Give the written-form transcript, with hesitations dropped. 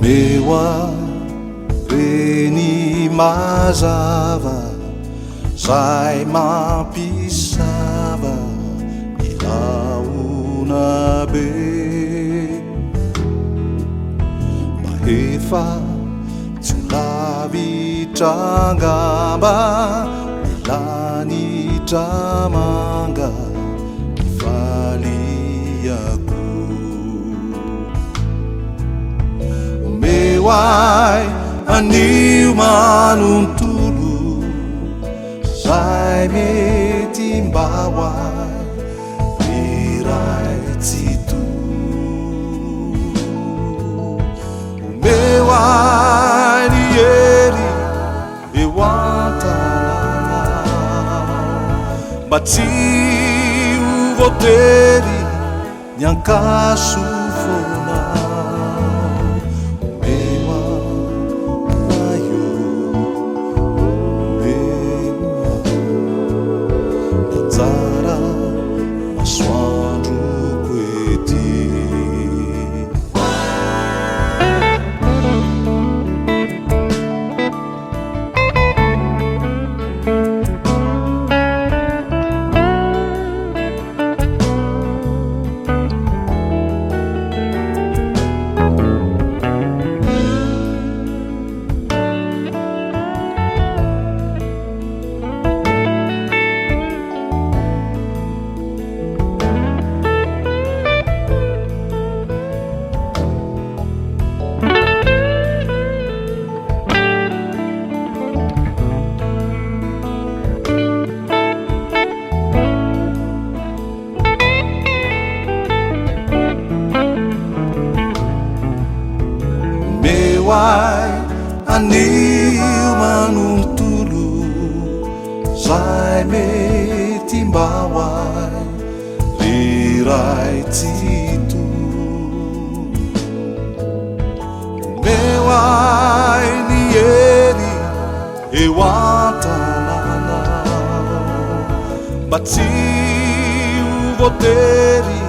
Mewa reny mazava zay mampisava ilaona be mahefa tsy ho lavitrangamba milany tramanga faliako meoai anio manontolo zay mety mba hoai iray tsy to meoai ny ery eo an-tanàna mba tsy ho voatery ny ankaso foana meoai anio manontolo zay mety mba hoai iray tsy to meoai ny ery eo an-tanàna mba tsy ho voatery